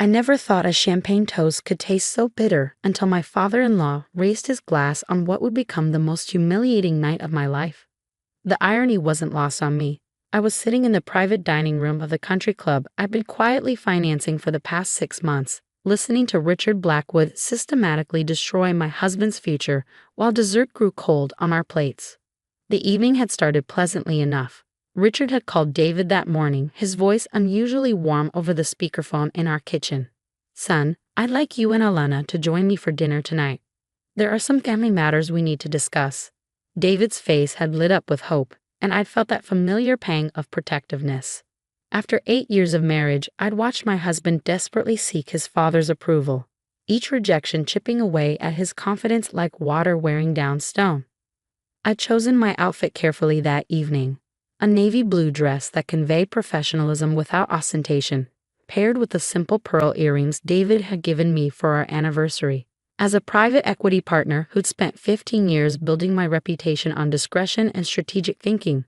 I never thought a champagne toast could taste so bitter until my father-in-law raised his glass on what would become the most humiliating night of my life. The irony wasn't lost on me. I was sitting in the private dining room of the country club I'd been quietly financing for the past 6 months, listening to Richard Blackwood systematically destroy my husband's future while dessert grew cold on our plates. The evening had started pleasantly enough. Richard had called David that morning, his voice unusually warm over the speakerphone in our kitchen. "Son, I'd like you and Alana to join me for dinner tonight. There are some family matters we need to discuss." David's face had lit up with hope, and I'd felt that familiar pang of protectiveness. After 8 years of marriage, I'd watched my husband desperately seek his father's approval, each rejection chipping away at his confidence like water wearing down stone. I'd chosen my outfit carefully that evening. A navy blue dress that conveyed professionalism without ostentation, paired with the simple pearl earrings David had given me for our anniversary. As a private equity partner who'd spent 15 years building my reputation on discretion and strategic thinking,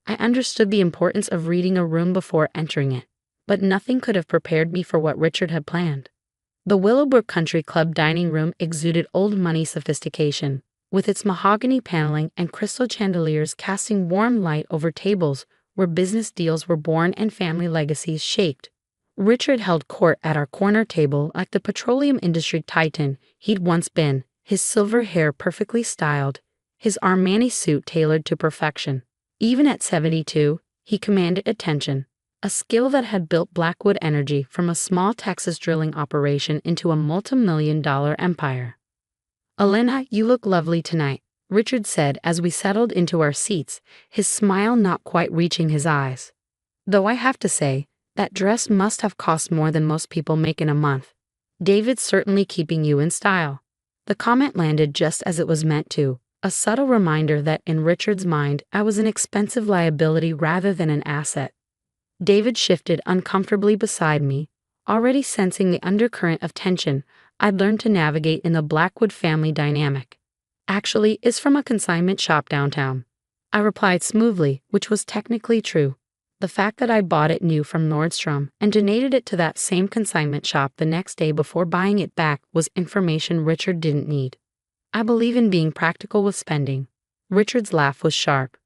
I understood the importance of reading a room before entering it. But nothing could have prepared me for what Richard had planned. The Willowbrook Country Club dining room exuded old money sophistication, with its mahogany paneling and crystal chandeliers casting warm light over tables where business deals were born and family legacies shaped. Richard held court at our corner table like the petroleum industry titan he'd once been, his silver hair perfectly styled, his Armani suit tailored to perfection. Even at 72, he commanded attention, a skill that had built Blackwood Energy from a small Texas drilling operation into a multi-million-dollar empire. "Alana, you look lovely tonight," Richard said as we settled into our seats, his smile not quite reaching his eyes. "Though I have to say, that dress must have cost more than most people make in a month. David's certainly keeping you in style." The comment landed just as it was meant to, a subtle reminder that in Richard's mind I was an expensive liability rather than an asset. David shifted uncomfortably beside me, already sensing the undercurrent of tension I'd learned to navigate in the Blackwood family dynamic. "Actually, it's from a consignment shop downtown," I replied smoothly, which was technically true. The fact that I bought it new from Nordstrom and donated it to that same consignment shop the next day before buying it back was information Richard didn't need. "I believe in being practical with spending." Richard's laugh was sharp.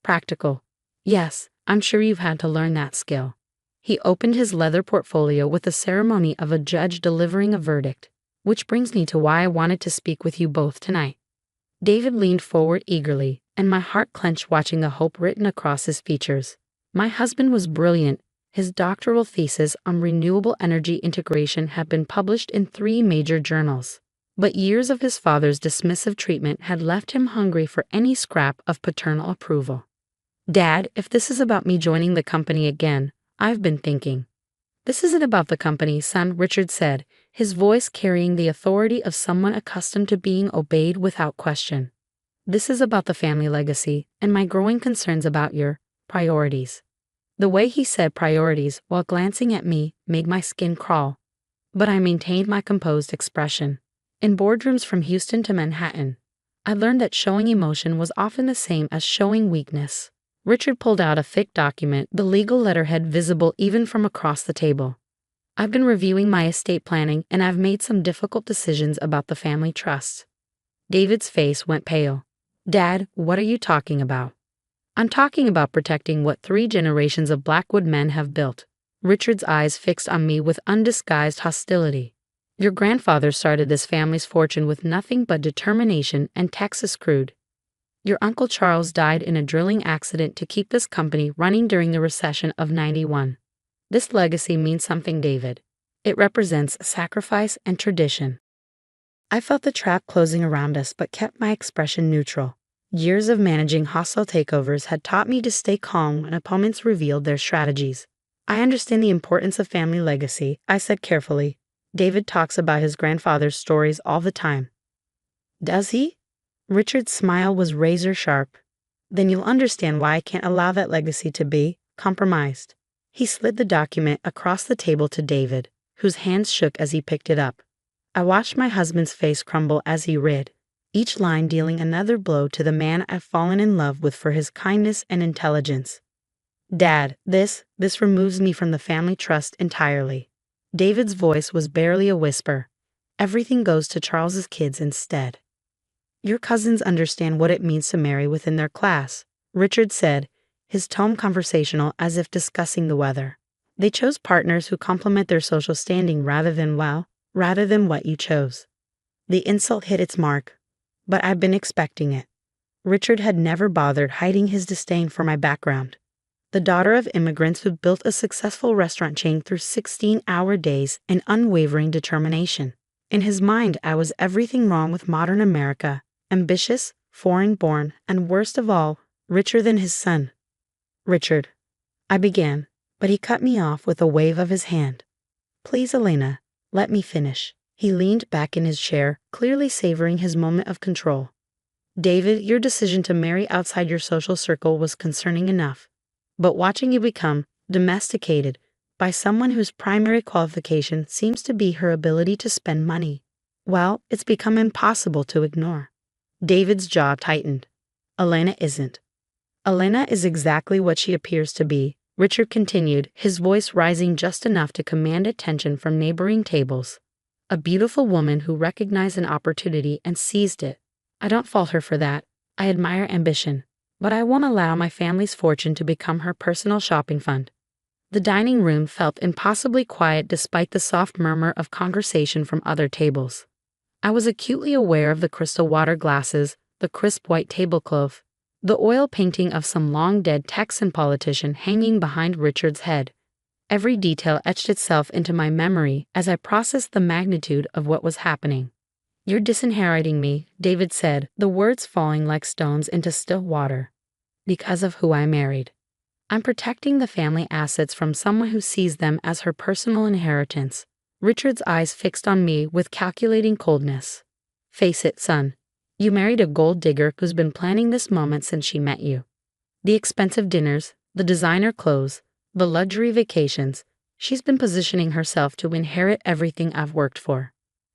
"Practical? Yes, I'm sure you've had to learn that skill." He opened his leather portfolio with the ceremony of a judge delivering a verdict. "Which brings me to why I wanted to speak with you both tonight." David leaned forward eagerly, and my heart clenched watching the hope written across his features. My husband was brilliant. His doctoral thesis on renewable energy integration had been published in 3 major journals. But years of his father's dismissive treatment had left him hungry for any scrap of paternal approval. "Dad, if this is about me joining the company again, I've been thinking." "This isn't about the company, son," Richard said, his voice carrying the authority of someone accustomed to being obeyed without question. "This is about the family legacy and my growing concerns about your priorities." The way he said priorities while glancing at me made my skin crawl. But I maintained my composed expression. In boardrooms from Houston to Manhattan, I learned that showing emotion was often the same as showing weakness. Richard pulled out a thick document, the legal letterhead visible even from across the table. "I've been reviewing my estate planning and I've made some difficult decisions about the family trust." David's face went pale. "Dad, what are you talking about?" "I'm talking about protecting what 3 generations of Blackwood men have built." Richard's eyes fixed on me with undisguised hostility. "Your grandfather started this family's fortune with nothing but determination and Texas crude. Your Uncle Charles died in a drilling accident to keep this company running during the recession of '91. This legacy means something, David. It represents sacrifice and tradition." I felt the trap closing around us but kept my expression neutral. Years of managing hostile takeovers had taught me to stay calm when opponents revealed their strategies. "I understand the importance of family legacy," I said carefully. "David talks about his grandfather's stories all the time." "Does he?" Richard's smile was razor sharp. "Then you'll understand why I can't allow that legacy to be compromised." He slid the document across the table to David, whose hands shook as he picked it up. I watched my husband's face crumble as he read, each line dealing another blow to the man I've fallen in love with for his kindness and intelligence. "Dad, this removes me from the family trust entirely." David's voice was barely a whisper. Everything goes to Charles's kids instead. Your cousins understand what it means to marry within their class, Richard said, his tone conversational as if discussing the weather. They chose partners who complement their social standing rather than what you chose. The insult hit its mark, but I've been expecting it. Richard had never bothered hiding his disdain for my background. The daughter of immigrants who built a successful restaurant chain through 16-hour days and unwavering determination. In his mind, I was everything wrong with modern America, ambitious, foreign-born, and worst of all, richer than his son. Richard, I began, but he cut me off with a wave of his hand. Please, Elena, let me finish. He leaned back in his chair, clearly savoring his moment of control. David, your decision to marry outside your social circle was concerning enough. But watching you become domesticated by someone whose primary qualification seems to be her ability to spend money, well, it's become impossible to ignore. David's jaw tightened. Elena isn't. Elena is exactly what she appears to be, Richard continued, his voice rising just enough to command attention from neighboring tables. A beautiful woman who recognized an opportunity and seized it. I don't fault her for that. I admire ambition. But I won't allow my family's fortune to become her personal shopping fund. The dining room felt impossibly quiet despite the soft murmur of conversation from other tables. I was acutely aware of the crystal water glasses, the crisp white tablecloth, the oil painting of some long-dead Texan politician hanging behind Richard's head. Every detail etched itself into my memory as I processed the magnitude of what was happening. You're disinheriting me, David said, the words falling like stones into still water. Because of who I married. I'm protecting the family assets from someone who sees them as her personal inheritance. Richard's eyes fixed on me with calculating coldness. Face it, son. You married a gold digger who's been planning this moment since she met you. The expensive dinners, the designer clothes, the luxury vacations, she's been positioning herself to inherit everything I've worked for.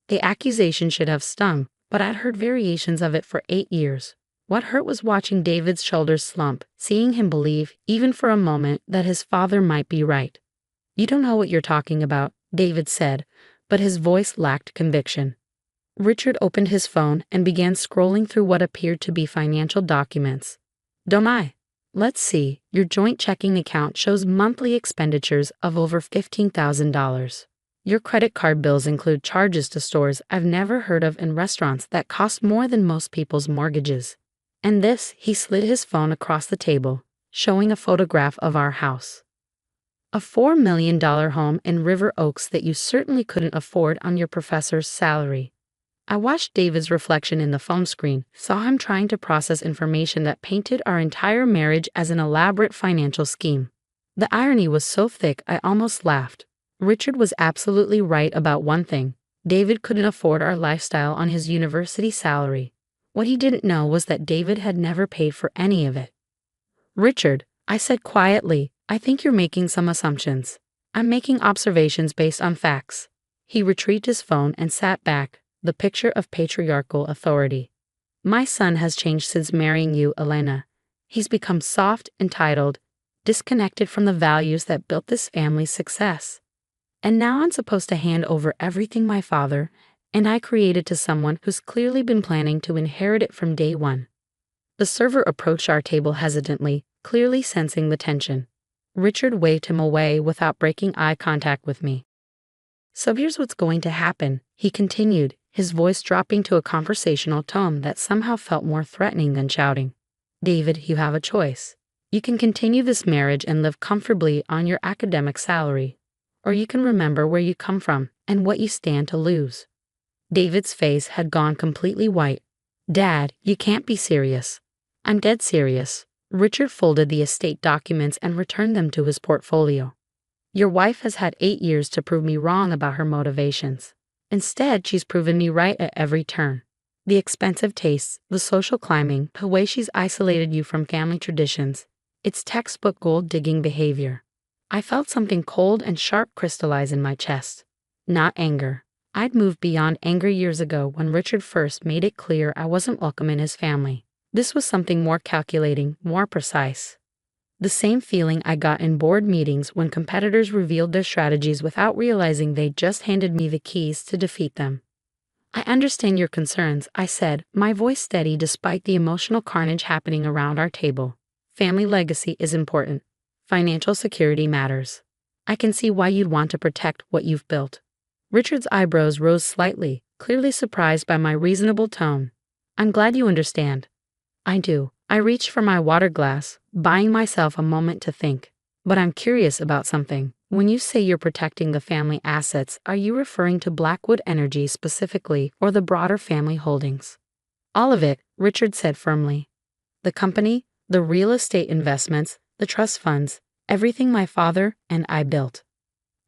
The accusation should have stung, but I'd heard variations of it for 8 years. What hurt was watching David's shoulders slump, seeing him believe, even for a moment, that his father might be right. You don't know what you're talking about, David said, but his voice lacked conviction. Richard opened his phone and began scrolling through what appeared to be financial documents. Don't I? Let's see, your joint checking account shows monthly expenditures of over $15,000. Your credit card bills include charges to stores I've never heard of and restaurants that cost more than most people's mortgages. And this, he slid his phone across the table, showing a photograph of our house. A $4 million home in River Oaks that you certainly couldn't afford on your professor's salary. I watched David's reflection in the phone screen, saw him trying to process information that painted our entire marriage as an elaborate financial scheme. The irony was so thick I almost laughed. Richard was absolutely right about one thing. David couldn't afford our lifestyle on his university salary. What he didn't know was that David had never paid for any of it. Richard, I said quietly, I think you're making some assumptions. I'm making observations based on facts. He retrieved his phone and sat back, the picture of patriarchal authority. My son has changed since marrying you, Elena. He's become soft, entitled, disconnected from the values that built this family's success. And now I'm supposed to hand over everything my father and I created to someone who's clearly been planning to inherit it from day one. The server approached our table hesitantly, clearly sensing the tension. Richard waved him away without breaking eye contact with me. So here's what's going to happen, he continued, his voice dropping to a conversational tone that somehow felt more threatening than shouting. David, you have a choice. You can continue this marriage and live comfortably on your academic salary. Or you can remember where you come from and what you stand to lose. David's face had gone completely white. Dad, you can't be serious. I'm dead serious. Richard folded the estate documents and returned them to his portfolio. Your wife has had 8 years to prove me wrong about her motivations. Instead, she's proven me right at every turn. The expensive tastes, the social climbing, the way she's isolated you from family traditions. It's textbook gold-digging behavior. I felt something cold and sharp crystallize in my chest. Not anger. I'd moved beyond anger years ago when Richard first made it clear I wasn't welcome in his family. This was something more calculating, more precise. The same feeling I got in board meetings when competitors revealed their strategies without realizing they just handed me the keys to defeat them. I understand your concerns, I said, my voice steady despite the emotional carnage happening around our table. Family legacy is important. Financial security matters. I can see why you'd want to protect what you've built. Richard's eyebrows rose slightly, clearly surprised by my reasonable tone. I'm glad you understand. I do. I reached for my water glass, buying myself a moment to think. But I'm curious about something. When you say you're protecting the family assets, are you referring to Blackwood Energy specifically or the broader family holdings? All of it, Richard said firmly. The company, the real estate investments, the trust funds, everything my father and I built.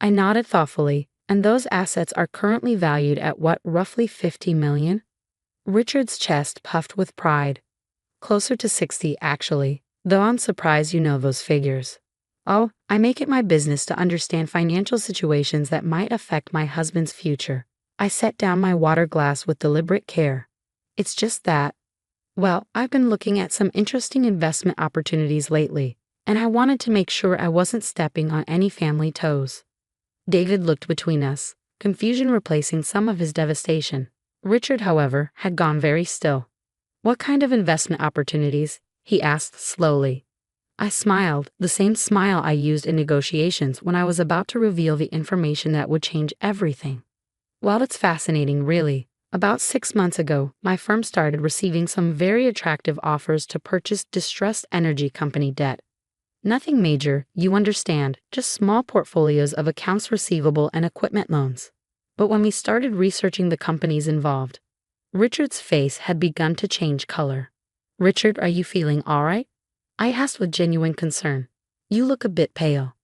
I nodded thoughtfully. And those assets are currently valued at what, roughly $50 million? Richard's chest puffed with pride. Closer to 60, actually, though I'm surprised you know those figures. Oh, I make it my business to understand financial situations that might affect my husband's future. I set down my water glass with deliberate care. It's just that, well, I've been looking at some interesting investment opportunities lately, and I wanted to make sure I wasn't stepping on any family toes. David looked between us, confusion replacing some of his devastation. Richard, however, had gone very still. What kind of investment opportunities? He asked slowly. I smiled, the same smile I used in negotiations when I was about to reveal the information that would change everything. Well, it's fascinating, really. About 6 months ago, my firm started receiving some very attractive offers to purchase distressed energy company debt. Nothing major, you understand, just small portfolios of accounts receivable and equipment loans. But when we started researching the companies involved, Richard's face had begun to change color. Richard, are you feeling all right? I asked with genuine concern. You look a bit pale.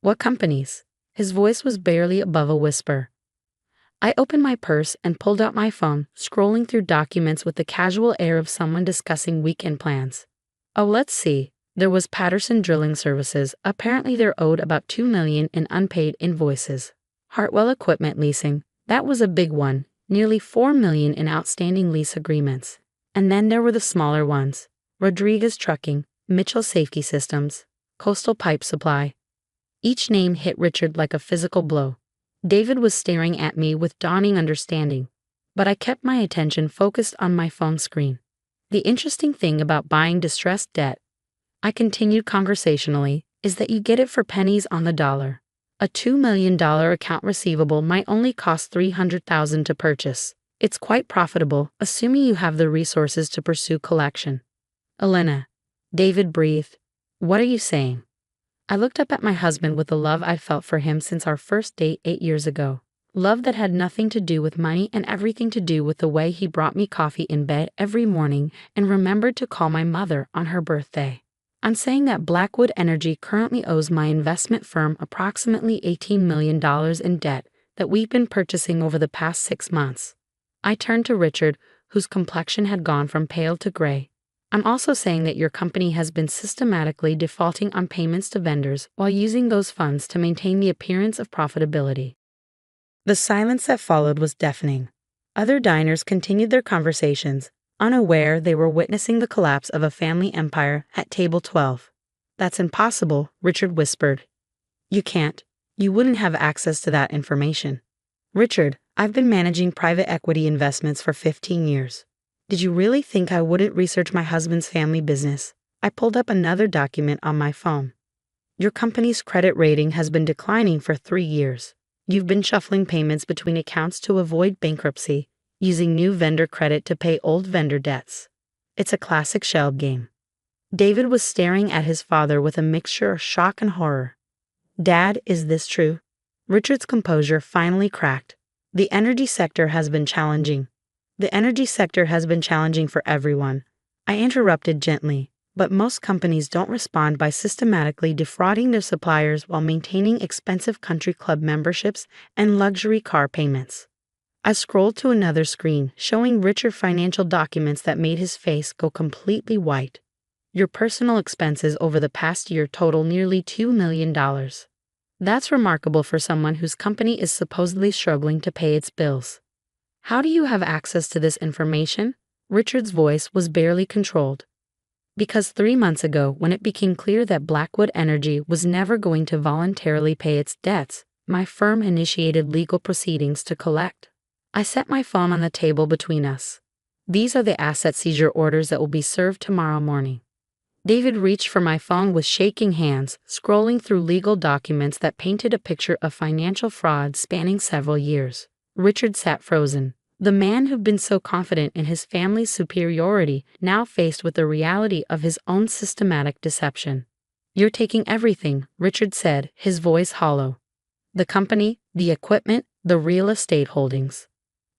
What companies? His voice was barely above a whisper. I opened my purse and pulled out my phone, scrolling through documents with the casual air of someone discussing weekend plans. Oh, let's see. There was Patterson Drilling Services. Apparently they're owed about $2 million in unpaid invoices. Hartwell Equipment Leasing. That was a big one. Nearly $4 million in outstanding lease agreements. And then there were the smaller ones. Rodriguez Trucking, Mitchell Safety Systems, Coastal Pipe Supply. Each name hit Richard like a physical blow. David was staring at me with dawning understanding. But I kept my attention focused on my phone screen. The interesting thing about buying distressed debt, I continued conversationally, is that you get it for pennies on the dollar. A $2 million account receivable might only cost $300,000 to purchase. It's quite profitable, assuming you have the resources to pursue collection. Elena, David breathed. What are you saying? I looked up at my husband with the love I'd felt for him since our first date 8 years ago. Love that had nothing to do with money and everything to do with the way he brought me coffee in bed every morning and remembered to call my mother on her birthday. I'm saying that Blackwood Energy currently owes my investment firm approximately $18 million in debt that we've been purchasing over the past 6 months. I turned to Richard, whose complexion had gone from pale to gray. I'm also saying that your company has been systematically defaulting on payments to vendors while using those funds to maintain the appearance of profitability. The silence that followed was deafening. Other diners continued their conversations, unaware they were witnessing the collapse of a family empire at table 12. That's impossible, Richard whispered. You can't. You wouldn't have access to that information. Richard, I've been managing private equity investments for 15 years. Did you really think I wouldn't research my husband's family business? I pulled up another document on my phone. Your company's credit rating has been declining for 3 years. You've been shuffling payments between accounts to avoid bankruptcy, using new vendor credit to pay old vendor debts. It's a classic shell game. David was staring at his father with a mixture of shock and horror. Dad, is this true? Richard's composure finally cracked. The energy sector has been challenging. The energy sector has been challenging for everyone. I interrupted gently, but most companies don't respond by systematically defrauding their suppliers while maintaining expensive country club memberships and luxury car payments. I scrolled to another screen, showing Richard financial documents that made his face go completely white. Your personal expenses over the past year total nearly $2 million. That's remarkable for someone whose company is supposedly struggling to pay its bills. How do you have access to this information? Richard's voice was barely controlled. Because 3 months ago, when it became clear that Blackwood Energy was never going to voluntarily pay its debts, my firm initiated legal proceedings to collect. I set my phone on the table between us. These are the asset seizure orders that will be served tomorrow morning. David reached for my phone with shaking hands, scrolling through legal documents that painted a picture of financial fraud spanning several years. Richard sat frozen. The man who'd been so confident in his family's superiority, now faced with the reality of his own systematic deception. "You're taking everything," Richard said, his voice hollow. "The company, the equipment, the real estate holdings."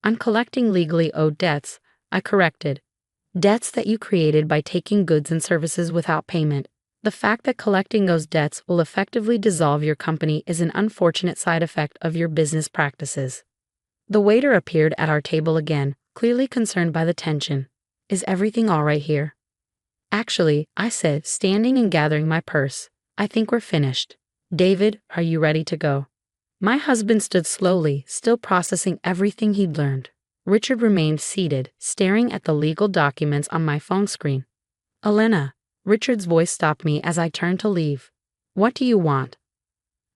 "I'm collecting legally owed debts," I corrected. "Debts that you created by taking goods and services without payment. The fact that collecting those debts will effectively dissolve your company is an unfortunate side effect of your business practices." The waiter appeared at our table again, clearly concerned by the tension. "Is everything all right here?" "Actually," I said, standing and gathering my purse, "I think we're finished. David, are you ready to go?" My husband stood slowly, still processing everything he'd learned. Richard remained seated, staring at the legal documents on my phone screen. "Elena," Richard's voice stopped me as I turned to leave. "What do you want?"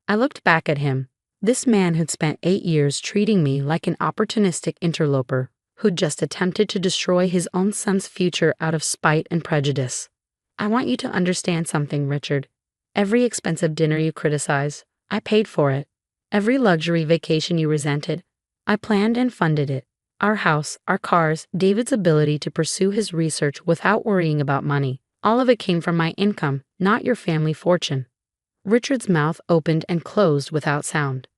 I looked back at him. This man who'd spent 8 years treating me like an opportunistic interloper, who'd just attempted to destroy his own son's future out of spite and prejudice. "I want you to understand something, Richard. Every expensive dinner you criticize, I paid for it. Every luxury vacation you resented, I planned and funded it. Our house, our cars, David's ability to pursue his research without worrying about money, all of it came from my income, not your family fortune." Richard's mouth opened and closed without sound.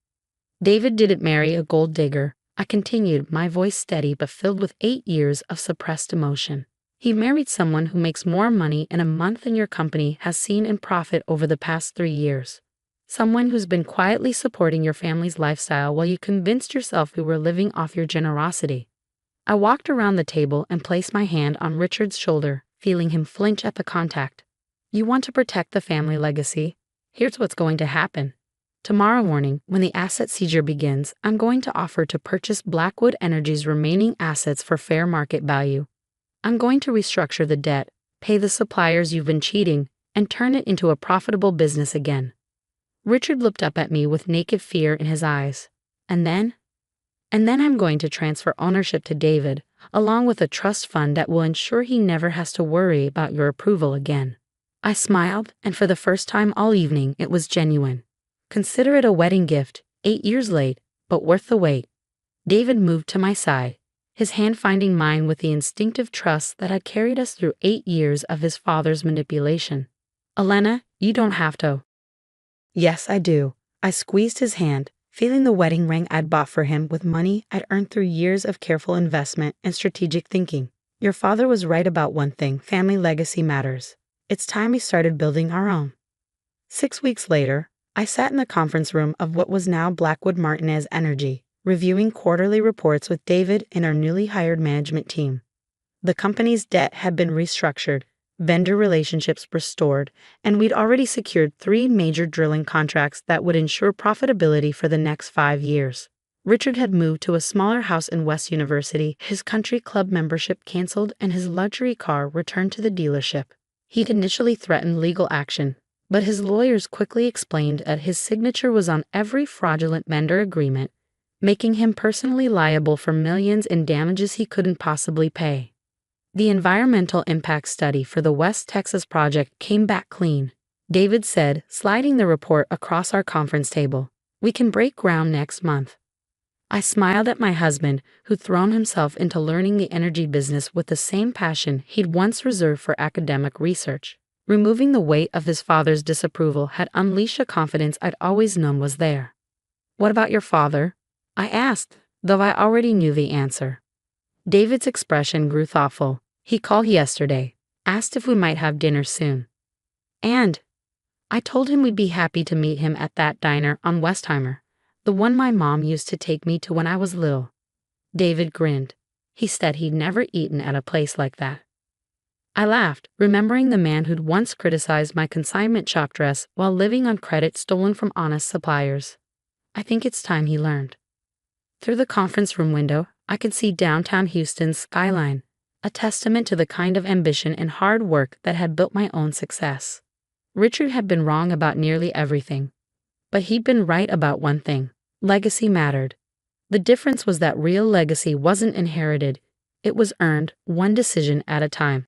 "David didn't marry a gold digger," I continued, my voice steady but filled with 8 years of suppressed emotion. "He married someone who makes more money in a month than your company has seen in profit over the past 3 years. Someone who's been quietly supporting your family's lifestyle while you convinced yourself we were living off your generosity." I walked around the table and placed my hand on Richard's shoulder, feeling him flinch at the contact. "You want to protect the family legacy? Here's what's going to happen. Tomorrow morning, when the asset seizure begins, I'm going to offer to purchase Blackwood Energy's remaining assets for fair market value. I'm going to restructure the debt, pay the suppliers you've been cheating, and turn it into a profitable business again." Richard looked up at me with naked fear in his eyes. And then I'm going to transfer ownership to David, along with a trust fund that will ensure he never has to worry about your approval again." I smiled, and for the first time all evening it was genuine. "Consider it a wedding gift, 8 years late, but worth the wait." David moved to my side, his hand finding mine with the instinctive trust that had carried us through 8 years of his father's manipulation. "Elena, you don't have to." "Yes, I do." I squeezed his hand, feeling the wedding ring I'd bought for him with money I'd earned through years of careful investment and strategic thinking. "Your father was right about one thing: family legacy matters. It's time we started building our own." 6 weeks later, I sat in the conference room of what was now Blackwood Martinez Energy, reviewing quarterly reports with David and our newly hired management team. The company's debt had been restructured, vendor relationships restored, and we'd already secured 3 major drilling contracts that would ensure profitability for the next 5 years. Richard had moved to a smaller house in West University, his country club membership canceled, and his luxury car returned to the dealership. He'd initially threatened legal action, but his lawyers quickly explained that his signature was on every fraudulent vendor agreement, making him personally liable for millions in damages he couldn't possibly pay. The environmental impact study for the West Texas project came back clean, David said, sliding the report across our conference table. "We can break ground next month." I smiled at my husband, who'd thrown himself into learning the energy business with the same passion he'd once reserved for academic research. Removing the weight of his father's disapproval had unleashed a confidence I'd always known was there. "What about your father?" I asked, though I already knew the answer. David's expression grew thoughtful. "He called yesterday, asked if we might have dinner soon. And I told him we'd be happy to meet him at that diner on Westheimer, the one my mom used to take me to when I was little." David grinned. He said he'd never eaten at a place like that. I laughed, remembering the man who'd once criticized my consignment chalk dress while living on credit stolen from honest suppliers. I think it's time he learned. Through the conference room window, I could see downtown Houston's skyline, a testament to the kind of ambition and hard work that had built my own success. Richard had been wrong about nearly everything, but he'd been right about one thing: legacy mattered. The difference was that real legacy wasn't inherited, it was earned, one decision at a time.